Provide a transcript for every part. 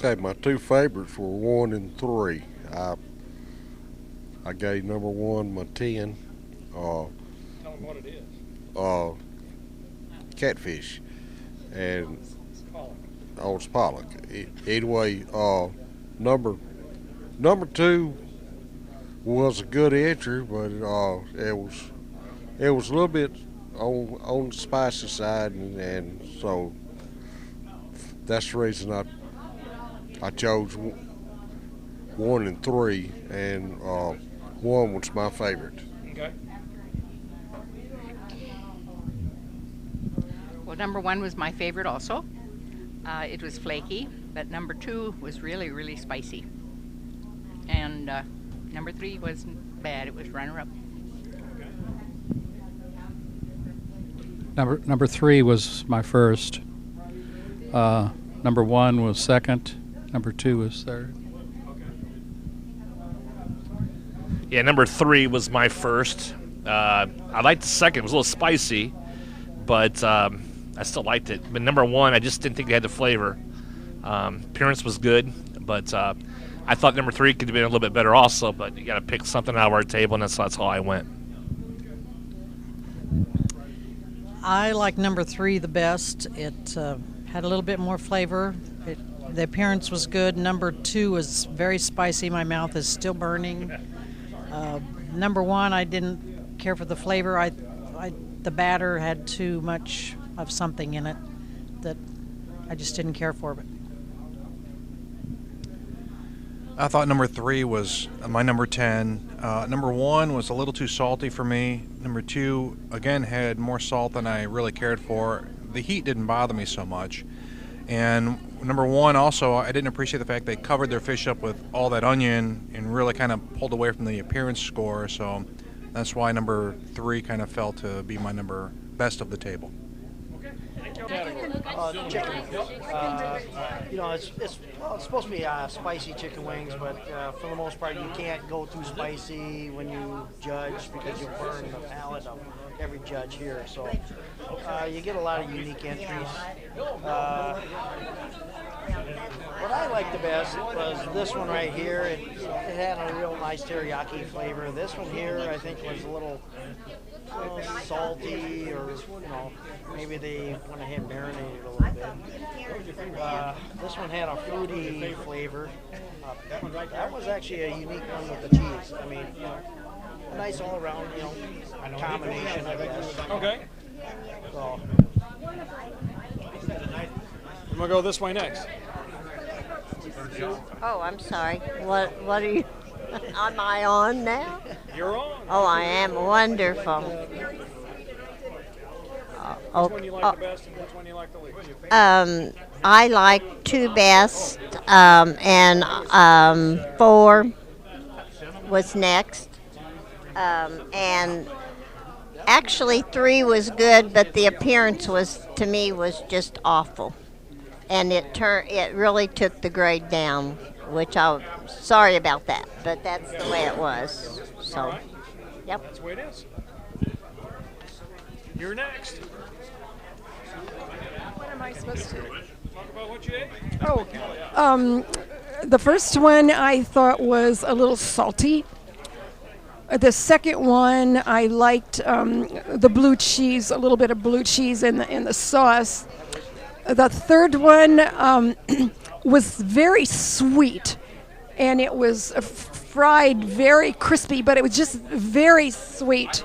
Okay, my two favorites were 1 and 3. I gave number 1 my 10. Tell them what it is. Uh, Catfish and Pollock. Old Pollock. Anyway, number 2 was a good entry, but it was a little bit on the spicy side, and so that's the reason I chose 1 and 3, and 1 was my favorite. Okay. Well, number 1 was my favorite also. It was flaky, but number 2 was really, really spicy. And number 3 wasn't bad. It was runner-up. Number 3 was my first. Number 1 was second. Number 2 was third. Yeah, number 3 was my first. I liked the second. It was a little spicy, but I still liked it. But number 1, I just didn't think it had the flavor. Appearance was good, but I thought number 3 could have been a little bit better also, but you got to pick something out of our table, and that's how I went. I like number 3 the best. It had a little bit more flavor. The appearance was good. Number 2 was very spicy. My mouth is still burning. Number 1, I didn't care for the flavor. The batter had too much of something in it that I just didn't care for. But I thought number 3 was my number 10. Number 1 was a little too salty for me. Number 2, again, had more salt than I really cared for. The heat didn't bother me so much. And number 1 also, I didn't appreciate the fact they covered their fish up with all that onion and really kind of pulled away from the appearance score. So that's why number 3 kind of fell to be my number best of the table. Chicken wings. It's supposed to be spicy chicken wings, but for the most part, you can't go too spicy when you judge because you'll burn the palate of every judge here. So you get a lot of unique entries. What I liked the best was this one right here. It had a real nice teriyaki flavor. This one here, I think, was a little salty, or maybe they went ahead and marinated a little bit. This one had a fruity flavor. That was actually a unique one with the cheese. I mean, a nice all-around, combination, I guess. Okay. So, I'm gonna go this way next. Oh, I'm sorry. What are you? Am I on now? You're on. Oh, I am wonderful. Which one you like the best and which one you like the least? I like 2 best, and 4 was next, and actually 3 was good, but the appearance to me was just awful, and it really took the grade down, which I'm sorry about that, but that's the way it was. So, All right. Yep. That's the way it is. You're next. What am I supposed to? Talk about what you ate. Oh, the first one I thought was a little salty. The second one I liked the blue cheese, a little bit of blue cheese in the sauce. The third one was very sweet, and it was fried very crispy, but it was just very sweet.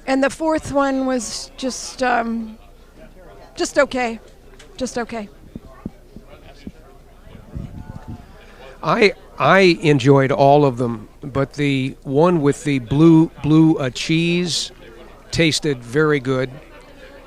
And the fourth one was just okay. Just okay. I enjoyed all of them, but the one with the blue cheese tasted very good.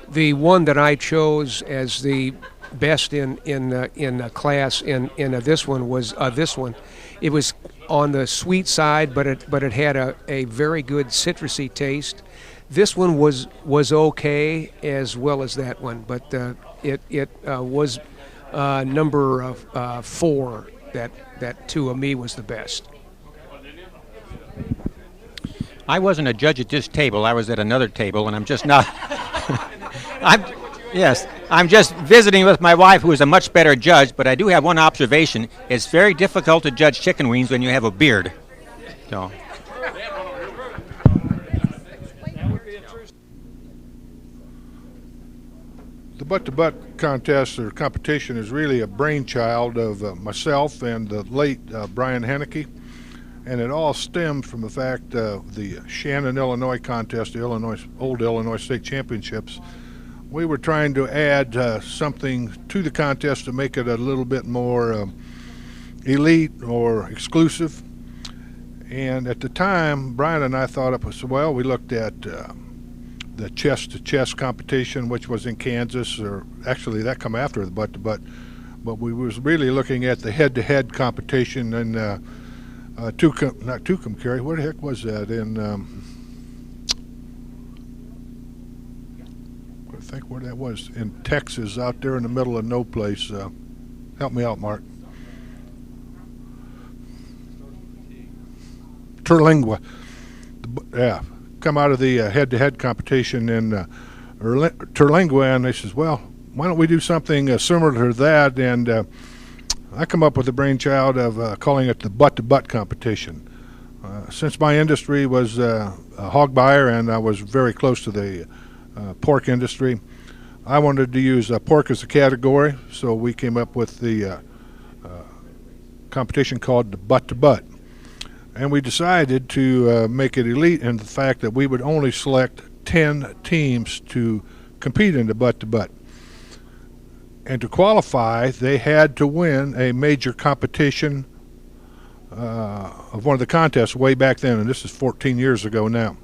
The one that I chose as the best in the class in this one was this one. It was on the sweet side, but it had a very good citrusy taste. This one was okay as well as that one, but it was number 4 that to me was the best. I wasn't a judge at this table. I was at another table, and I'm just not. Yes, I'm just visiting with my wife, who is a much better judge, but I do have one observation. It's very difficult to judge chicken wings when you have a beard. So. The butt-to-butt contest or competition is really a brainchild of myself and the late Brian Henneke, and it all stemmed from the fact the Shannon, Illinois contest, the old Illinois State Championships. We were trying to add something to the contest to make it a little bit more elite or exclusive. And at the time, Brian and I thought up, well, we looked at the chest-to-chest competition, which was in Kansas, or actually that come after the butt-to-butt, but we was really looking at the head-to-head competition in not Tucumcari, where the heck was that? In I think where that was, in Texas, out there in the middle of no place. Help me out, Mark. Terlingua. Yeah. Come out of the head-to-head competition in Terlingua, and they says, well, why don't we do something similar to that? And I come up with the brainchild of calling it the butt-to-butt competition. Since my industry was a hog buyer and I was very close to the pork industry, I wanted to use pork as a category, so we came up with the competition called the butt-to-butt. And we decided to make it elite in the fact that we would only select 10 teams to compete in the butt-to-butt. And to qualify, they had to win a major competition of one of the contests way back then, and this is 14 years ago now.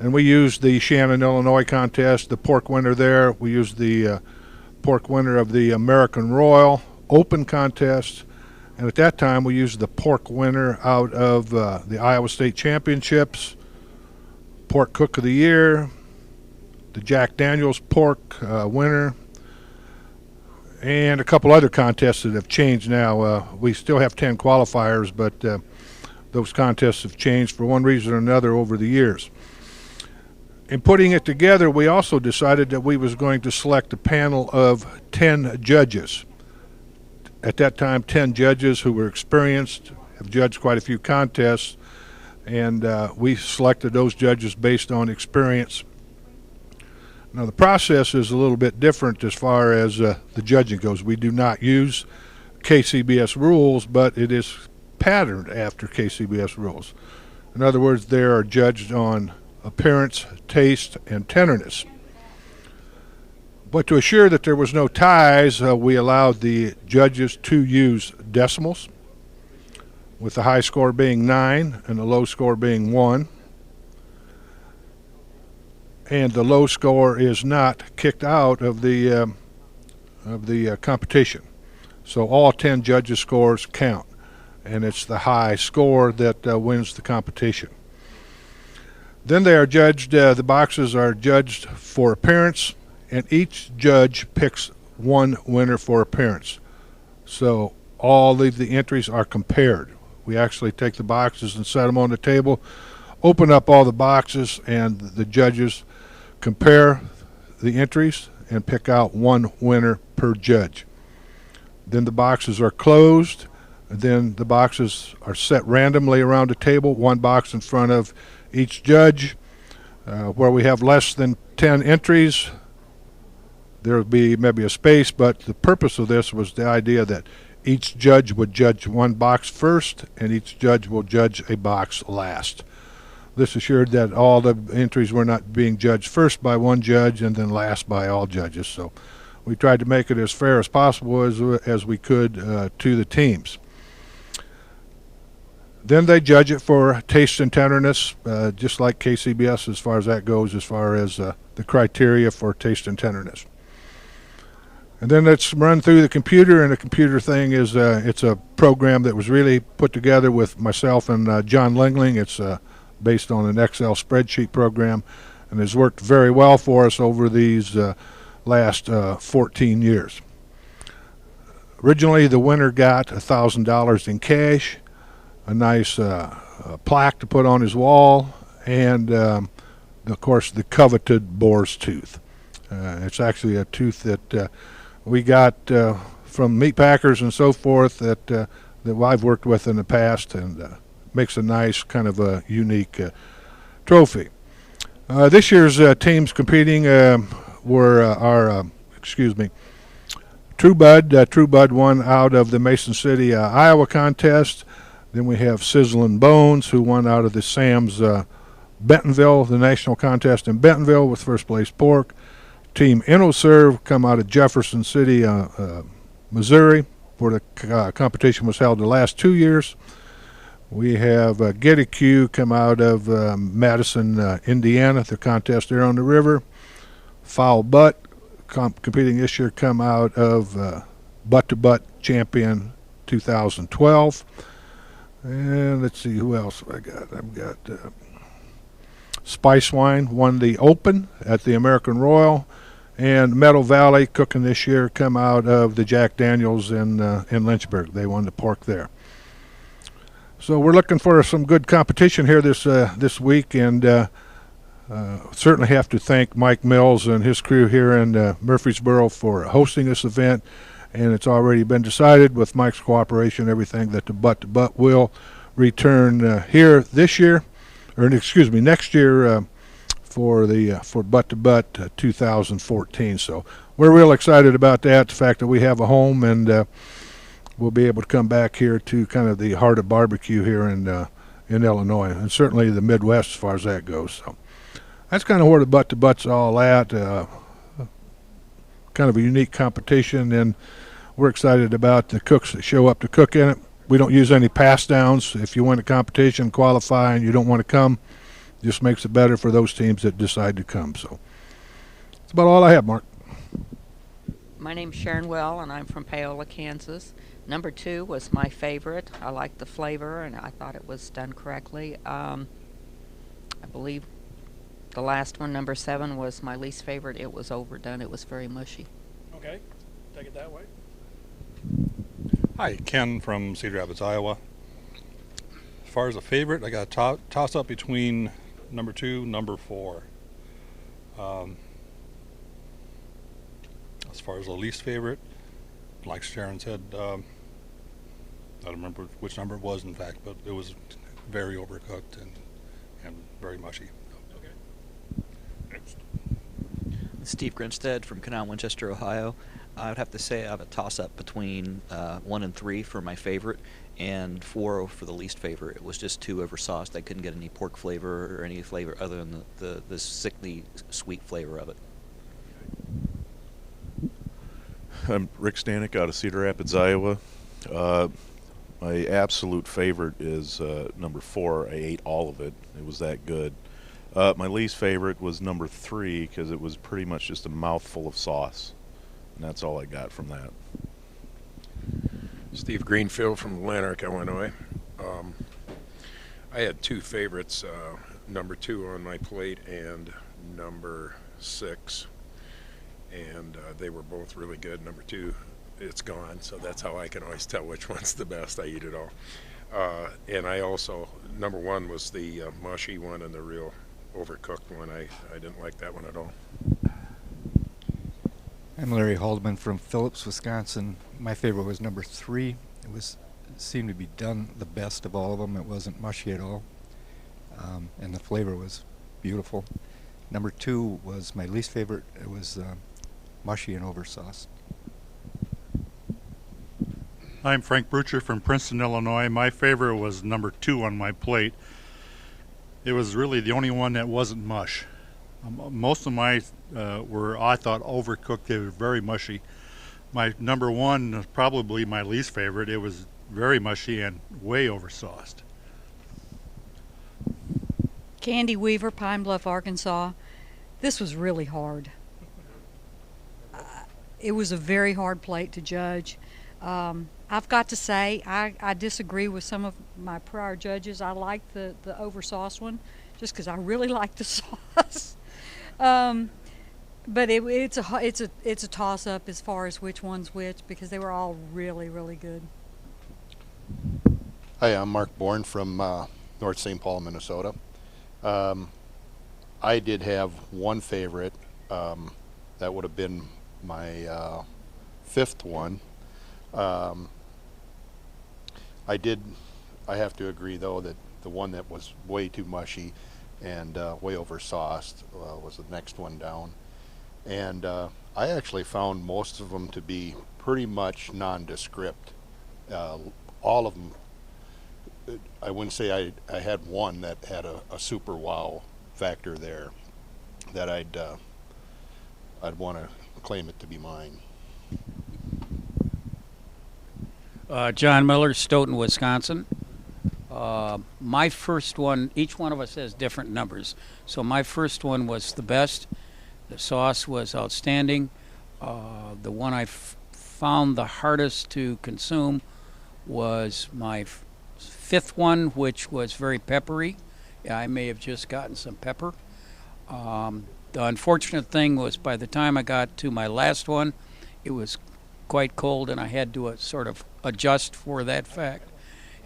And we used the Shannon, Illinois contest, the pork winner there. We used the pork winner of the American Royal Open contest. And at that time, we used the pork winner out of the Iowa State Championships, Pork Cook of the Year, the Jack Daniels pork winner, and a couple other contests that have changed now. We still have 10 qualifiers, but those contests have changed for one reason or another over the years. In putting it together, we also decided that we was going to select a panel of 10 judges. At that time, 10 judges who were experienced, have judged quite a few contests, and we selected those judges based on experience. Now, the process is a little bit different as far as the judging goes. We do not use KCBS rules, but it is patterned after KCBS rules. In other words, they are judged on appearance, taste, and tenderness. But to assure that there was no ties, we allowed the judges to use decimals, with the high score being 9 and the low score being 1. And the low score is not kicked out of the competition. So all 10 judges' scores count, and it's the high score that wins the competition. Then they are judged, the boxes are judged for appearance, and each judge picks one winner for appearance. So all of the entries are compared. We actually take the boxes and set them on the table, open up all the boxes, and the judges compare the entries and pick out one winner per judge. Then the boxes are closed, and then the boxes are set randomly around the table, one box in front of each judge. Where we have less than 10 entries, there would be maybe a space, but the purpose of this was the idea that each judge would judge one box first and each judge will judge a box last. This assured that all the entries were not being judged first by one judge and then last by all judges. So we tried to make it as fair as possible as we could to the teams. Then they judge it for taste and tenderness, just like KCBS as far as that goes, as far as the criteria for taste and tenderness. And then it's run through the computer, and the computer thing is it's a program that was really put together with myself and John Lingling. It's based on an Excel spreadsheet program, and has worked very well for us over these last 14 years. Originally, the winner got $1,000 in cash, a nice plaque to put on his wall, and of course the coveted boar's tooth. It's actually a tooth that we got from meat packers and so forth that I've worked with in the past, and makes a nice kind of a unique trophy. This year's teams competing were our True Bud. True Bud won out of the Mason City, Iowa contest. Then we have Sizzlin' Bones, who won out of the Sam's Bentonville, the national contest in Bentonville with first place pork. Team InnoServe come out of Jefferson City, Missouri, where the competition was held the last 2 years. We have Getty Q come out of Madison, Indiana, the contest there on the river. Foul Butt competing this year come out of Butt to Butt Champion 2012. And let's see who else I got. I've got Spice Wine won the Open at the American Royal, and Meadow Valley cooking this year come out of the Jack Daniels in Lynchburg. They won the pork there. So we're looking for some good competition here this week, and certainly have to thank Mike Mills and his crew here in Murphysboro for hosting this event. And it's already been decided with Mike's cooperation, everything, that the Butt to Butt will return here this year, or next year for Butt to Butt 2014. So we're real excited about that, the fact that we have a home, and we'll be able to come back here to kind of the heart of barbecue here in Illinois, and certainly the Midwest as far as that goes. So that's kind of where the Butt to Butt's all at. Kind of a unique competition, and we're excited about the cooks that show up to cook in it. We don't use any pass downs. If you win a competition, qualify, and you don't want to come, just makes it better for those teams that decide to come. So that's about all I have, Mark. My name's Sharon Well, and I'm from Paola, Kansas. Number 2 was my favorite. I liked the flavor, and I thought it was done correctly. I believe the last one, number 7, was my least favorite. It was overdone. It was very mushy. Okay, take it that way. Hi, Ken from Cedar Rapids, Iowa. As far as a favorite, I got a toss up between number 2, number 4. As far as the least favorite, like Sharon said, I don't remember which number it was, in fact, but it was very overcooked and very mushy. Steve Grinstead from Canal, Winchester, Ohio. I would have to say I have a toss-up between 1 and 3 for my favorite, and 4 for the least favorite. It was just too oversauced. I couldn't get any pork flavor or any flavor other than the sickly sweet flavor of it. I'm Rick Stanek out of Cedar Rapids, Iowa. My absolute favorite is number 4. I ate all of it. It was that good. My least favorite was number 3 because it was pretty much just a mouthful of sauce. And that's all I got from that. Steve Greenfield from Lanark, Illinois. I had 2 favorites, number 2 on my plate and number 6. And they were both really good. Number 2, it's gone, so that's how I can always tell which one's the best. I eat it all. And I also, number 1 was the mushy one and the real overcooked one. I didn't like that one at all. I'm Larry Haldeman from Phillips, Wisconsin. My favorite was number 3. It seemed to be done the best of all of them. It wasn't mushy at all, and the flavor was beautiful. Number 2 was my least favorite. It was mushy and oversauced. I'm Frank Brucher from Princeton, Illinois. My favorite was number 2 on my plate. It was really the only one that wasn't mush. Most of my were, I thought, overcooked. They were very mushy. My number 1 was probably my least favorite. It was very mushy and way oversauced. Candy Weaver, Pine Bluff, Arkansas. This was really hard. It was a very hard plate to judge. I've got to say, I disagree with some of my prior judges. I like the oversauce one, just because I really like the sauce. But it's a toss up as far as which one's which, because they were all really, really good. Hi, I'm Mark Bourne from North St. Paul, Minnesota. I did have one favorite, that would have been my fifth one. I have to agree though that the one that was way too mushy and way over sauced was the next one down. And I actually found most of them to be pretty much nondescript. All of them, I wouldn't say I had one that had a super wow factor there that I'd want to claim it to be mine. John Miller, Stoughton, Wisconsin. My first one, each one of us has different numbers. So my first one was the best. The sauce was outstanding. The one I found the hardest to consume was my fifth one, which was very peppery. I may have just gotten some pepper. The unfortunate thing was by the time I got to my last one, it was quite cold, and I had to sort of adjust for that fact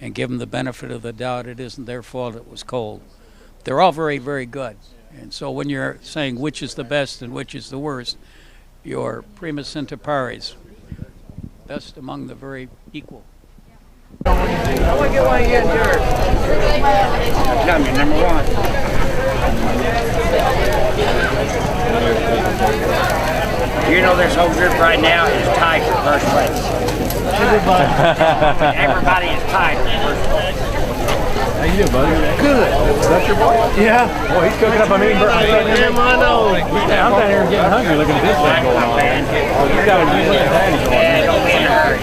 and give them the benefit of the doubt. It isn't their fault it was cold. They're all very, very good. And so when you're saying which is the best and which is the worst, you're primus inter pares, best among the very equal. I want to get one of yours. Got me, number one. You know this whole group right now is tied for first place. Everybody is tied for first place. How you doing, buddy? Good. Is that your boy? Yeah. Boy, he's cooking up a mean burger. Damn, I know. I'm down here getting hungry looking at this thing going on. You got to look at that. Don't be in a hurry.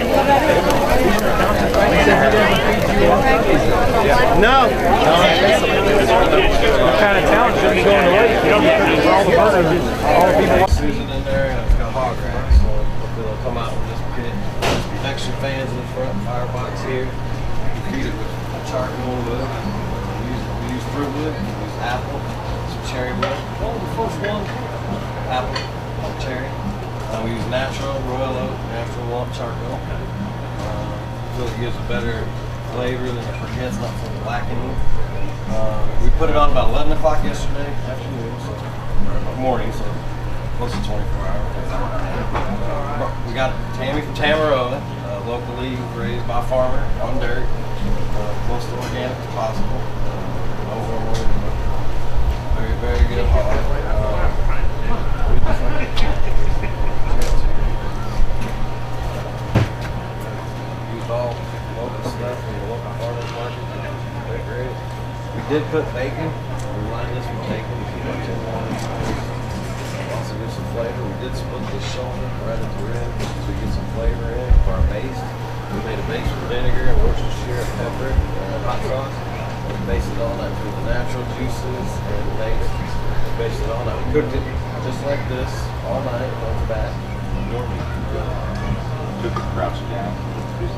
No. What kind of talent should be going to waste? You don't get all the burgers, all the people. Susan in there, and it's got hog racks, so hopefully they'll come out with this pit. Extra fans in the front, firebox here. You feed it with charcoal wood. We use fruit wood, we use apple, some cherry wood. What was the first one? Apple, cherry. We use natural royal oak, natural lump charcoal. Feel it gives a better flavor than the briquettes, not so blackening. We put it on about 11 o'clock yesterday afternoon, so morning, so close to 24 hours. We got Tammy from Tamaroa, locally raised by a farmer on dirt, close to organic as possible. No hormone, very, very good hog. Used all local stuff from the local farmers market. Very great. We did put bacon. We lined this with bacon to keep our tin lines. Also get some flavor. We did split the shoulder right at the rib so we get some flavor in for our base. We made a base with vinegar and Worcestershire and pepper and hot sauce. We based it on that through the natural juices and the base. We based it on that. We cooked it just like this all night on the back. Normally cook it crouching down. This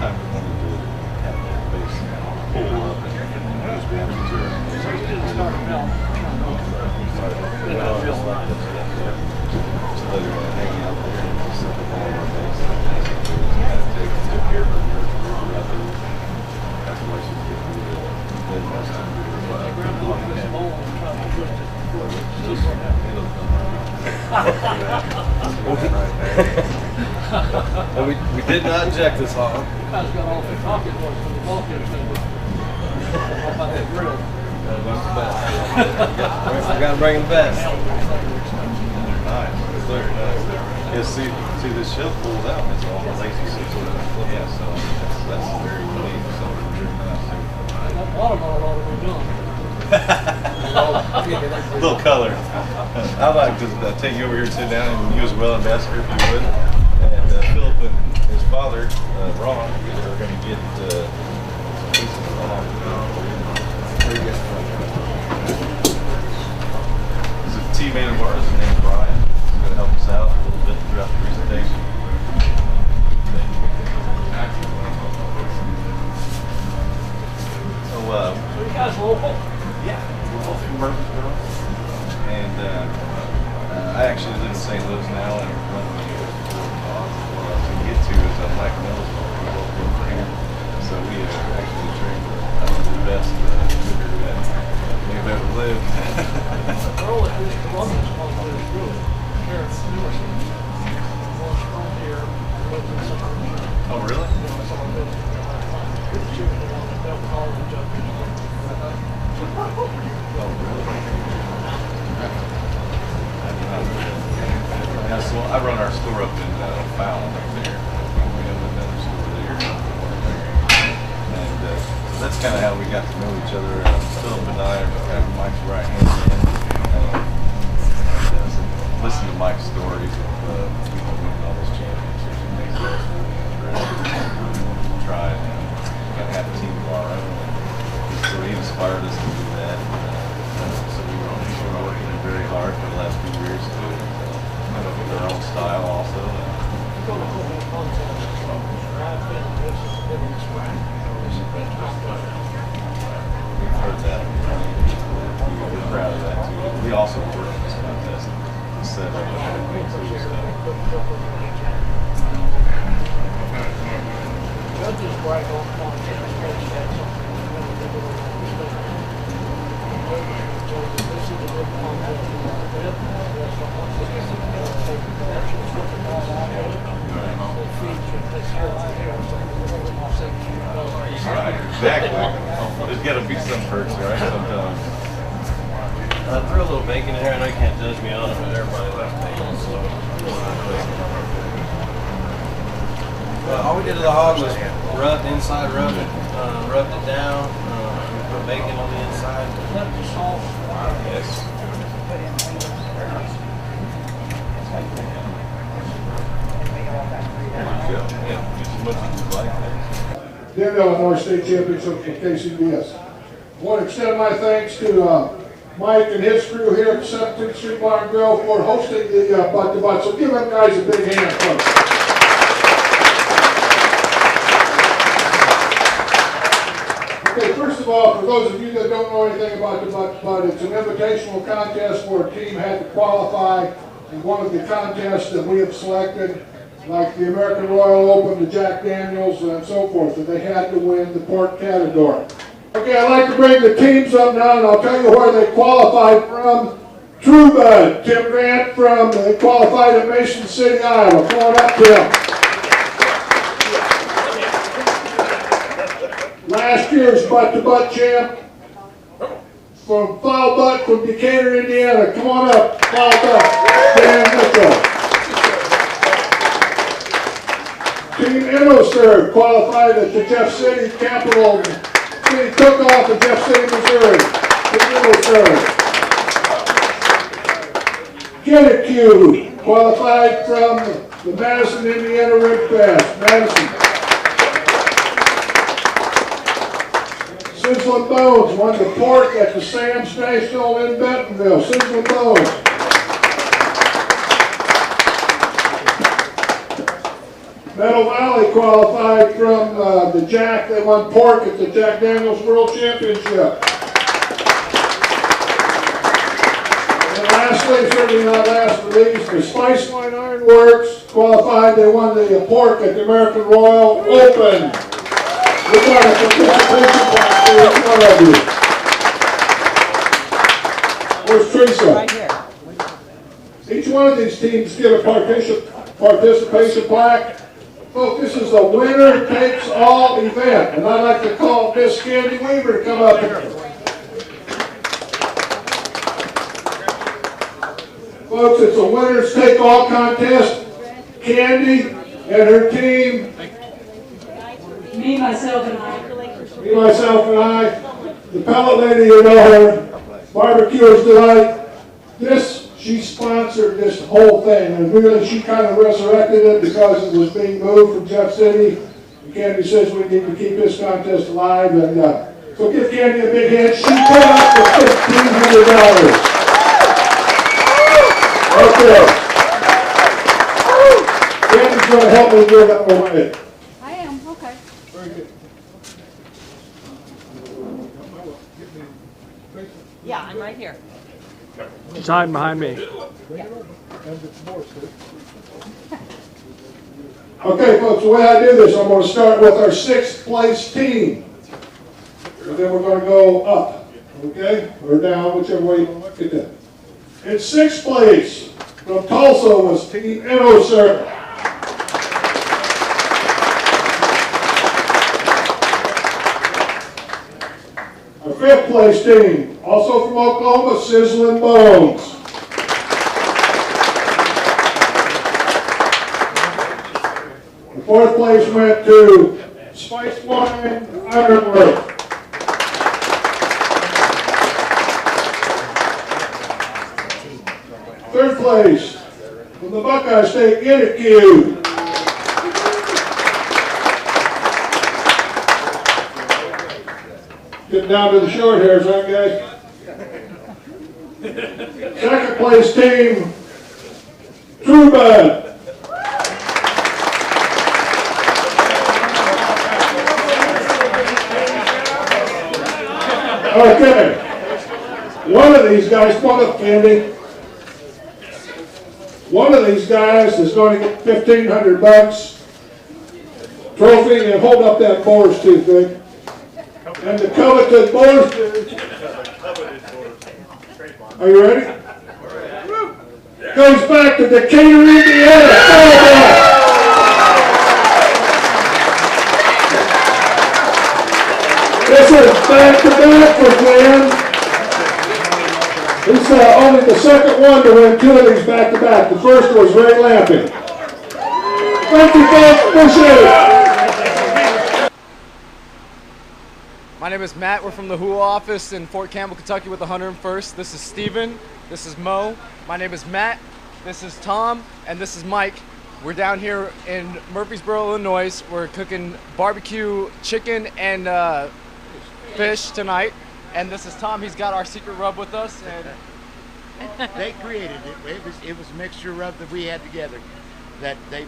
time we wanted to have the base pull up and just be able to start to melt. So they're hanging out there and just set the ball on our base. Take care of her. That's why she's getting the best time to do we did not inject this hog. We got to bring the best. Nice. That's very nice. Yeah, see this shelf pulls out. It's all the lazy sits on it. Yeah, so that's very unique. So very nice. A little color. I'd like to take you over here and sit down and you as well, Ambassador, if you would. And Philip and his father, Ron, are going to get some pieces along. There's a teammate of ours named Brian. He's going to help us out a little bit throughout the presentation. So you guys local? Yeah, we're both from Murphysboro. And I actually live in St. Louis now, and one of the to get to is Black Mills. We both live here. So we actually drink the best sugar that we've ever lived. Oh, really? Yeah, so I run our store up in Fallon up there. We have another store there. And that's kind of how we got to know each other. Philip and I are kind of Mike's right hand man. Listen to Mike's stories of winning all those championships and things like that. Try and kind of have a team of our own. So he inspired us to do that. So we were working very hard for the last few years to come up with their own style also. We've heard that. We're proud of that too. We also work on this contest to set up everything too. Judges right on Right, exactly. There's got to be some perks, right? Sometimes. Threw a little bacon in here. I know you can't judge me on it, but everybody loves bacon. So. All we did to the hog was rubbed it, rubbed it down, put bacon on the inside. Yes. Yeah, just as much as you like. Then Illinois State Championship for KCBS. I want to extend my thanks to Mike and his crew here at 17th Street Bar and Grill for hosting the Butt to Butt. So give them guys a big hand, folks. Okay, first of all, for those of you that don't know anything about the Butt to Butt, it's an invitational contest where a team had to qualify in one of the contests that we have selected, like the American Royal Open, the Jack Daniels, and so forth, and they had to win the pork category. Okay, I'd like to bring the teams up now, and I'll tell you where they qualified from. True Bud, Tim Grant they qualified at Mason City, Iowa. Come on up, Tim. Last year's butt-to-butt champ from Foul Butt from Decatur, Indiana. Come on up, Foul Butt, Dan Mitchell. Team InnoServe qualified at the Jeff City Capital City Cook-Off in Jeff City, Missouri. Team InnoServe. Get It Q qualified from the Madison, Indiana Rib Fest. Madison. Sizzling Bones won the pork at the Sam's National in Bentonville. Sizzling Bones. Meadow Valley qualified from the Jack. They won pork at the Jack Daniels World Championship. And lastly, certainly not last but least, the Spice Line Ironworks qualified. They won the pork at the American Royal Open. We've got a participation box for each one of you. Where's Teresa? Right here. Each one of these teams get a participation plaque. Folks, this is a winner takes all event, and I'd like to call Miss Candy Weaver to come up here. Folks, it's a winners take all contest. Candy and her team. Me, myself, and I. Me, myself, and I. The pellet lady, you know her. Barbecuer's Delight. She sponsored this whole thing, and really she kind of resurrected it because it was being moved from Jeff City. And Candy says we need to keep this contest alive, and so give Candy a big hand. She put up for $1,500. Okay. Candy's going to help me give that away. I am, okay. Very good. Yeah, I'm right here. She's hiding behind me. Okay, folks, the way I do this, I'm going to start with our 6th place team. And then we're going to go up, okay? Or down, whichever way you want to look at that. In 6th place, From Tulsa was Team Inno. Our fifth place team, also from Oklahoma, Sizzling Bones. The fourth place went to Spice Wine Ironwork. Third place from the Buckeye State Interview. Getting down to the short hairs, huh, guys? Second place team, True Bud. Okay. One of these guys, one offended. One of these guys is going to get $1,500 trophy, and hold up that boar's tooth, Vic. And the coveted boar's tooth. Are you ready? Goes back to Decatur, Indiana. This is back-to-back for Glenn. He's only the second one to win two of these back-to-back. The first was Ray Lamping. Thank you, folks. Appreciate it. My name is Matt. We're from the Hula office in Fort Campbell, Kentucky with the 101st. This is Steven. This is Mo. My name is Matt. This is Tom. And this is Mike. We're down here in Murphysboro, Illinois. We're cooking barbecue chicken and fish tonight. And this is Tom. He's got our secret rub with us. And they created it. It was a mixture rub that we had together. That they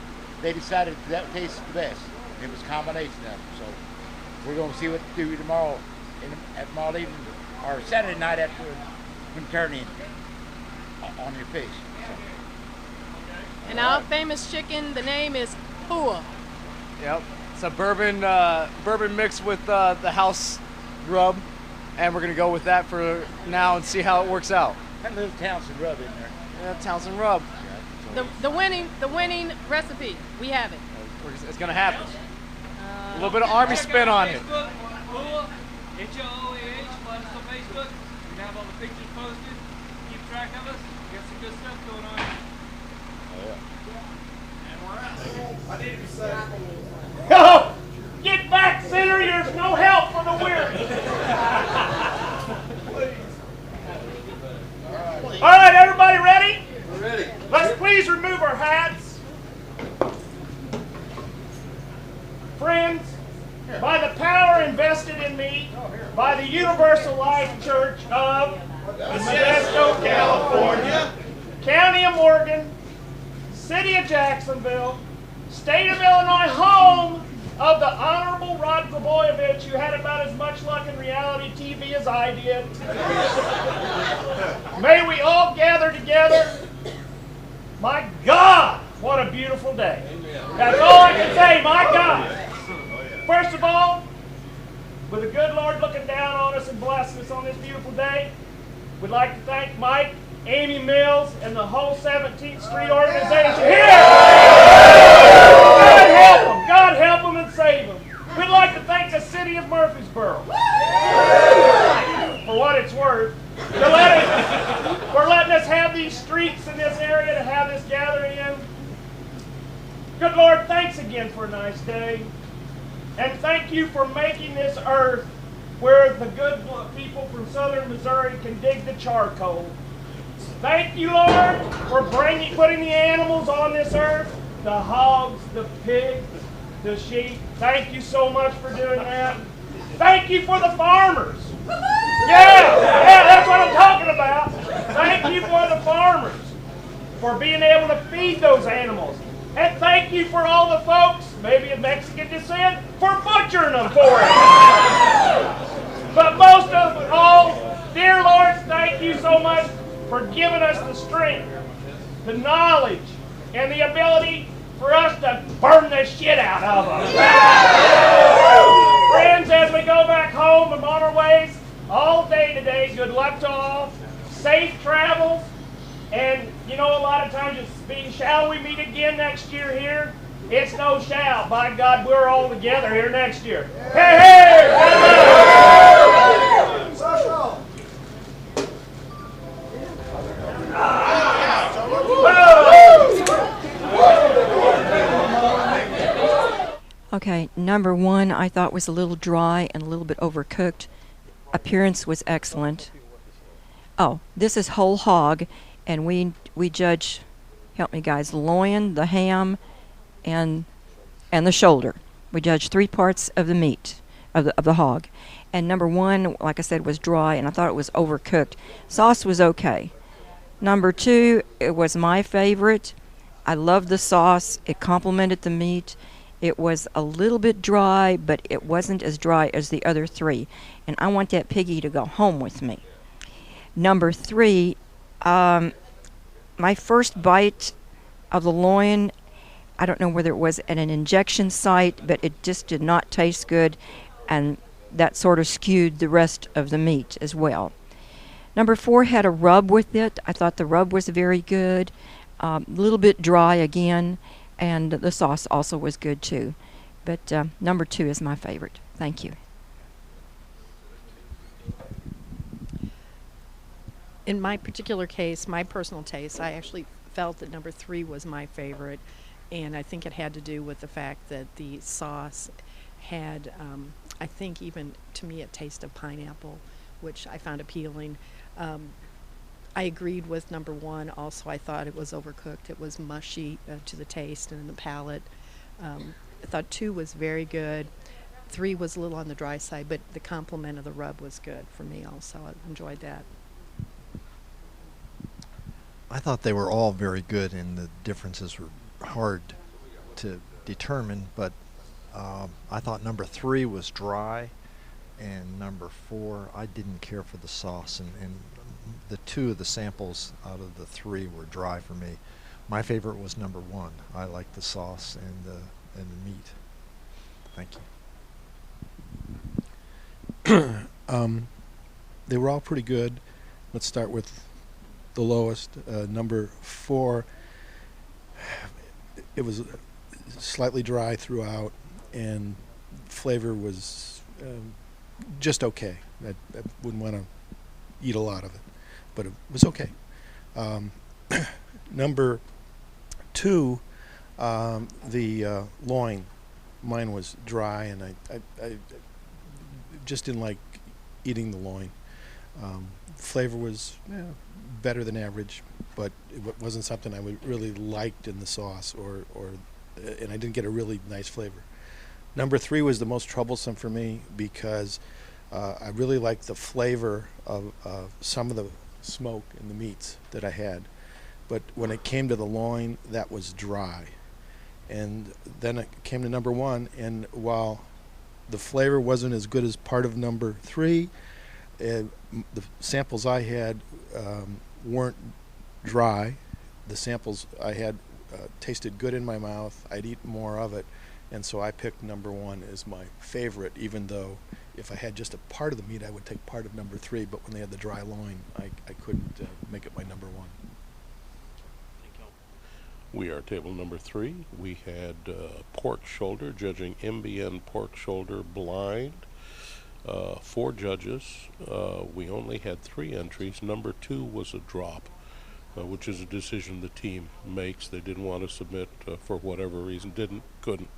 decided that tastes the best. It was a combination of them. So we're going to see what to do tomorrow evening or Saturday night after when turning on your fish. So. And our famous chicken, the name is Hua. Yep. It's a bourbon mixed with the house rub. And we're going to go with that for now and see how it works out. That little Townsend rub in there. Yeah, Townsend rub. The winning recipe. We have it. It's going to happen. A little bit of Army spin on it. H-O-O-A-H, find us on Facebook. We have all the pictures posted. Keep track of us. We got some good stuff going on. And we're out. I need to be safe. Get back, center. There's no help for the weary. All right, everybody ready? We're ready. Let's please remove our hats. Friends, by the power invested in me by the Universal Life Church of Modesto, California, County of Morgan, City of Jacksonville, State of Illinois, home of the Honorable Rod Blagojevich, who had about as much luck in reality TV as I did. May we all gather together. My God, what a beautiful day. That's all I can say, my God. First of all, with the good Lord looking down on us and blessing us on this beautiful day, we'd like to thank Mike, Amy Mills, and the whole 17th Street organization here. God help them and save them. We'd like to thank the city of Murphysboro for what it's worth, for letting us have these streets in this area to have this gathering in. Good Lord, thanks again for a nice day. And thank you for making this earth where the good people from southern Missouri can dig the charcoal. Thank you, Lord, for putting the animals on this earth, the hogs, the pigs, the sheep. Thank you so much for doing that. Thank you for the farmers. Yeah, that's what I'm talking about. Thank you for the farmers for being able to feed those animals. And thank you for all the folks, maybe of Mexican descent, for butchering them for it. But most of all, dear Lord, thank you so much for giving us the strength, the knowledge, and the ability for us to burn the shit out of them. Friends, as we go back home and on our ways all day today, good luck to all, safe travels, and You know, a lot of times it's being, shall we meet again next year here? It's no shall. By God, we're all together here next year. Hey, hey! Okay, number one I thought was a little dry and a little bit overcooked. Appearance was excellent. Oh, this is whole hog, and we judge, help me guys, loin, the ham, and the shoulder. We judge 3 parts of the meat of the hog. And number one, like I said, was dry, and I thought it was overcooked. Sauce was okay. Number two, it was my favorite. I loved the sauce. It complemented the meat. It was a little bit dry, but it wasn't as dry as the other 3. And I want that piggy to go home with me. Number 3, my first bite of the loin, I don't know whether it was at an injection site, but it just did not taste good, and that sort of skewed the rest of the meat as well. Number 4 had a rub with it. I thought the rub was very good, a little bit dry again, and the sauce also was good too. But number 2 is my favorite. Thank you. In my particular case, my personal taste, I actually felt that number 3 was my favorite, and I think it had to do with the fact that the sauce had, I think even to me, a taste of pineapple, which I found appealing. I agreed with number 1 also. I thought it was overcooked. It was mushy to the taste and in the palate. I thought 2 was very good. 3 was a little on the dry side, but the complement of the rub was good for me also. I enjoyed that. I thought they were all very good, and the differences were hard to determine, but I thought number 3 was dry, and number 4, I didn't care for the sauce, and the 2 of the samples out of the 3 were dry for me. My favorite was number 1. I liked the sauce and the meat. Thank you. They were all pretty good. Let's start with the lowest. Number 4, it was slightly dry throughout, and flavor was just okay. I wouldn't want to eat a lot of it, but it was okay. Number 2, the loin, mine was dry, and I just didn't like eating the loin. Flavor was better than average, but it wasn't something I really liked in the sauce, and I didn't get a really nice flavor. Number 3 was the most troublesome for me because I really liked the flavor of some of the smoke in the meats that I had, but when it came to the loin, that was dry. And then it came to number 1, and while the flavor wasn't as good as part of number 3, the samples I had weren't dry. The samples I had tasted good in my mouth. I'd eat more of it, and so I picked number 1 as my favorite, even though if I had just a part of the meat, I would take part of number 3, but when they had the dry loin, I couldn't make it my number 1. We are table number 3. We had pork shoulder, judging MBN pork shoulder blind. 4 judges. We only had 3 entries. Number 2 was a drop, which is a decision the team makes. They didn't want to submit for whatever reason, couldn't.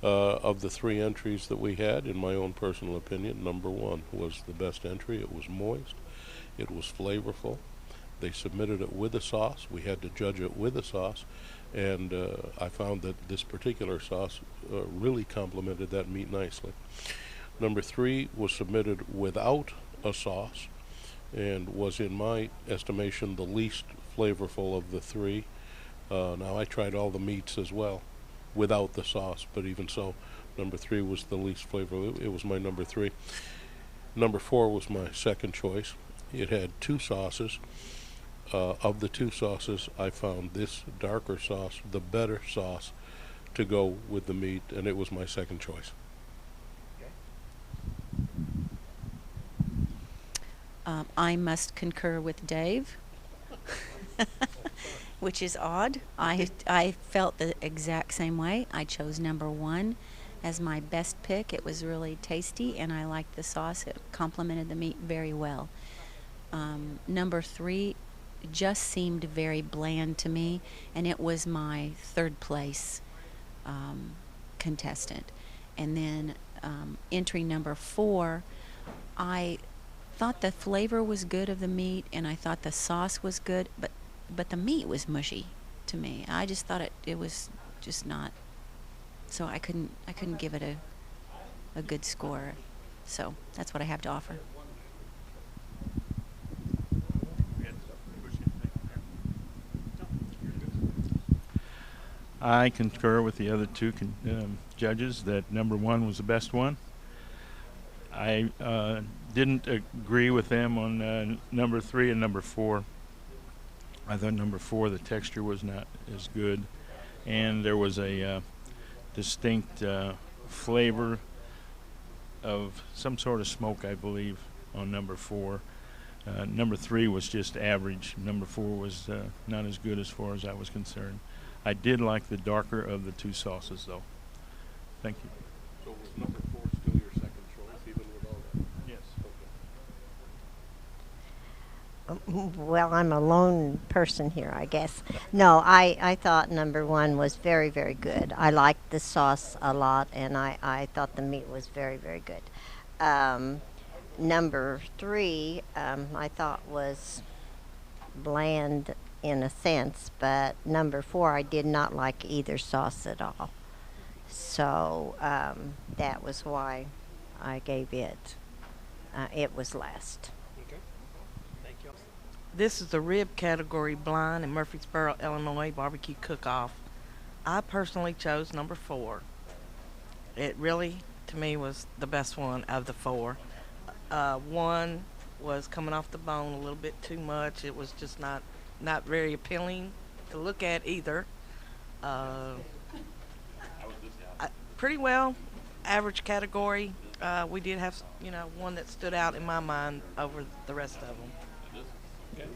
Of the 3 entries that we had, in my own personal opinion, number 1 was the best entry. It was moist. It was flavorful. They submitted it with a sauce. We had to judge it with a sauce, and I found that this particular sauce really complemented that meat nicely. Number 3 was submitted without a sauce and was, in my estimation, the least flavorful of the 3. Now, I tried all the meats as well without the sauce, but even so, number 3 was the least flavorful. It was my number 3. Number 4 was my second choice. It had 2 sauces. Of the 2 sauces, I found this darker sauce, the better sauce, to go with the meat, and it was my second choice. I must concur with Dave. which is odd. I felt the exact same way. I chose number 1 as my best pick. It was really tasty, and I liked the sauce. It complemented the meat very well. Number 3 just seemed very bland to me, and it was my third place contestant. And then entry number 4, I thought the flavor was good of the meat, and I thought the sauce was good, but the meat was mushy to me. I just thought it was just not. So I couldn't give it a good score. So that's what I have to offer. I concur with the other two judges that number 1 was the best one. I didn't agree with them on number 3 and number 4. I thought number 4, the texture was not as good, and there was a distinct flavor of some sort of smoke, I believe, on number 4. Number 3 was just average. Number 4 was not as good as far as I was concerned. I did like the darker of the 2 sauces, though. Thank you. So was number 4 still your second choice, even with all that? Yes. Well, I'm a lone person here, I guess. No, I thought number 1 was very, very good. I liked the sauce a lot, and I thought the meat was very, very good. Number 3, I thought was bland in a sense, but number 4, I did not like either sauce at all. So that was why I gave it. It was last. Okay. Thank you. This is the rib category blind in Murphysboro, Illinois barbecue cook-off. I personally chose number 4. It really, to me, was the best one of the 4. 1 was coming off the bone a little bit too much. It was just not very appealing to look at either. Pretty well average category. We did have one that stood out in my mind over the rest of them. Okay.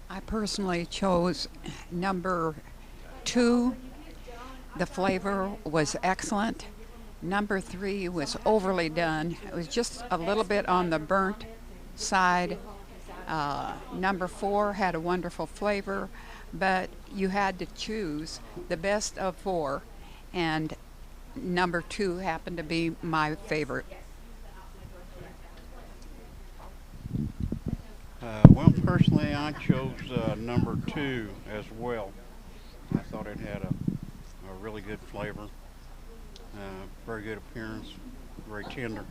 I personally chose number 2. The flavor was excellent. Number 3 was overly done. It was just a little bit on the burnt side. Number 4 had a wonderful flavor, but you had to choose the best of 4, and number 2 happened to be my favorite. Well, personally, I chose number 2 as well. I thought it had a really good flavor, very good appearance, very tender.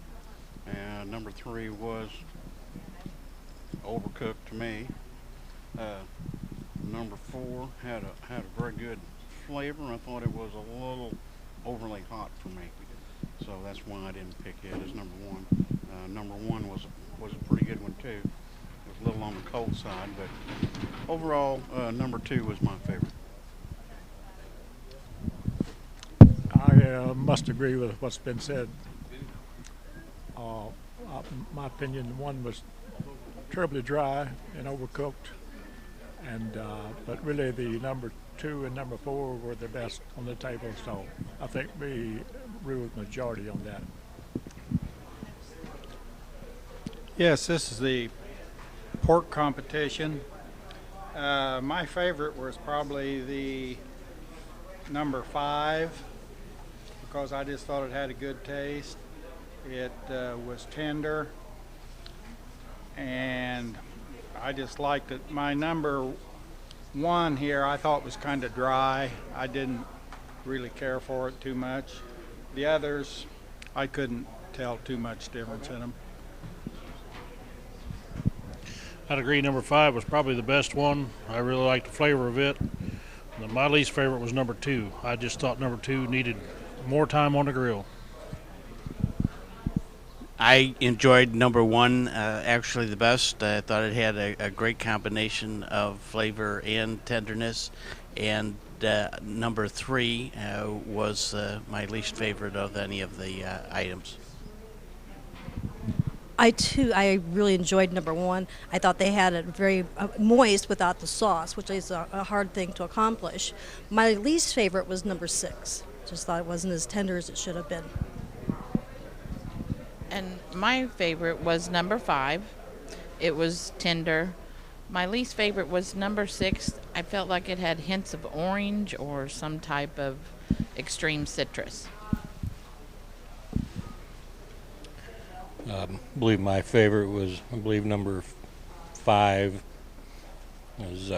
And number 3 was overcooked to me. Number 4 had a very good flavor. I thought it was a little overly hot for me, so that's why I didn't pick it as number 1. Number 1 was a pretty good one too. It was a little on the cold side, but overall, number 2 was my favorite. I must agree with what's been said. My opinion, 1 was terribly dry and overcooked, and but really the number 2 and number 4 were the best on the table, so I think we ruled majority on that. Yes, this is the pork competition. My favorite was probably the number 5, because I just thought it had a good taste. It was tender, and I just liked it. My number 1 here I thought was kind of dry. I didn't really care for it too much. The others, I couldn't tell too much difference in them. I'd agree number 5 was probably the best one. I really liked the flavor of it. My least favorite was number 2. I just thought number 2 needed more time on the grill. I enjoyed number 1 actually the best. I thought it had a great combination of flavor and tenderness. And number 3 was my least favorite of any of the items. I really enjoyed number one. I thought they had it very moist without the sauce, which is a hard thing to accomplish. My least favorite was number 6. Just thought it wasn't as tender as it should have been. And my favorite was number 5. It was tender. My least favorite was number 6. I felt like it had hints of orange or some type of extreme citrus. I believe my favorite was, number 5. It was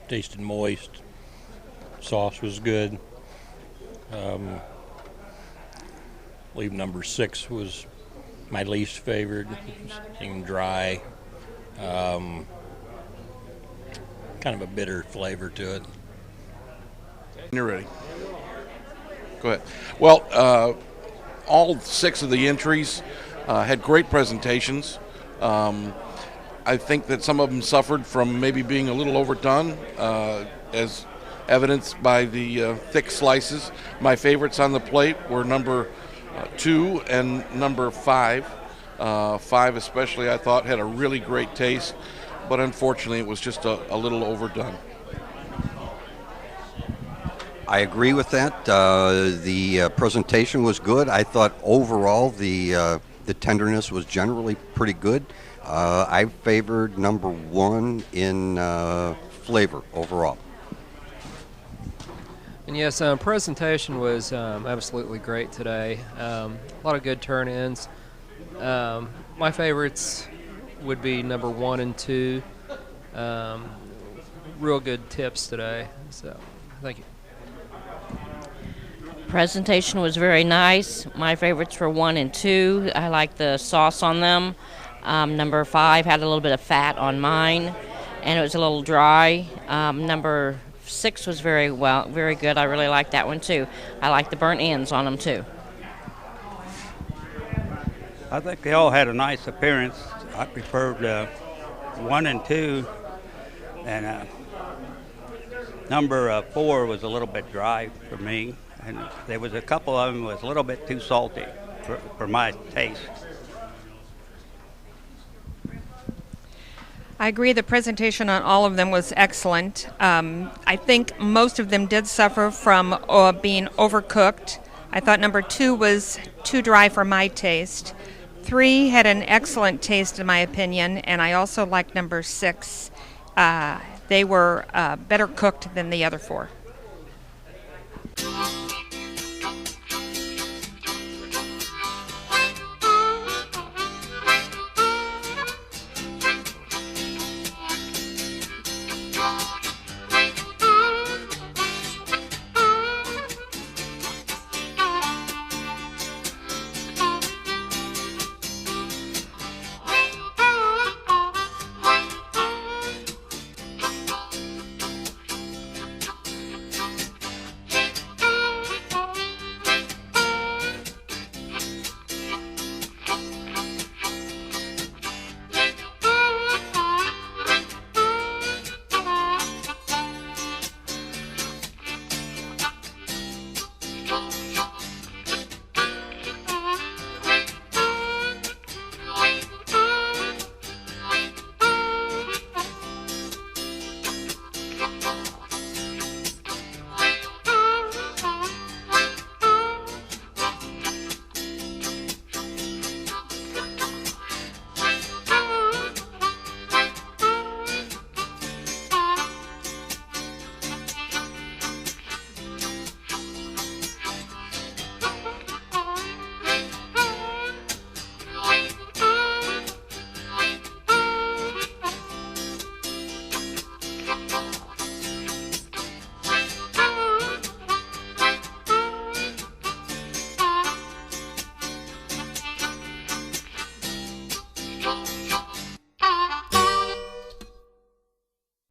tasted moist. Sauce was good. I believe number 6 was my least favorite. It seemed dry. Kind of a bitter flavor to it. You're ready. Go ahead. Well, all 6 of the entries had great presentations. I think that some of them suffered from maybe being a little overdone, as evidenced by the thick slices. My favorites on the plate were number 2 and number 5. 5 especially, I thought, had a really great taste, but unfortunately it was just a little overdone. I agree with that. The presentation was good. I thought overall the tenderness was generally pretty good. I favored number 1 in flavor overall. And yes, presentation was absolutely great today. A lot of good turn-ins. My favorites would be number 1 and 2. Real good tips today. So, thank you. Presentation was very nice. My favorites were 1 and 2. I like the sauce on them. Number 5 had a little bit of fat on mine, and it was a little dry. Number 6 was very good. I really liked that one too. I like the burnt ends on them too. I think they all had a nice appearance. I preferred 1 and 2, and number 4 was a little bit dry for me. And there was a couple of them was a little bit too salty for my taste. I agree. The presentation on all of them was excellent. I think most of them did suffer from being overcooked. I thought number 2 was too dry for my taste. 3 had an excellent taste in my opinion, and I also liked number 6. They were better cooked than the other 4.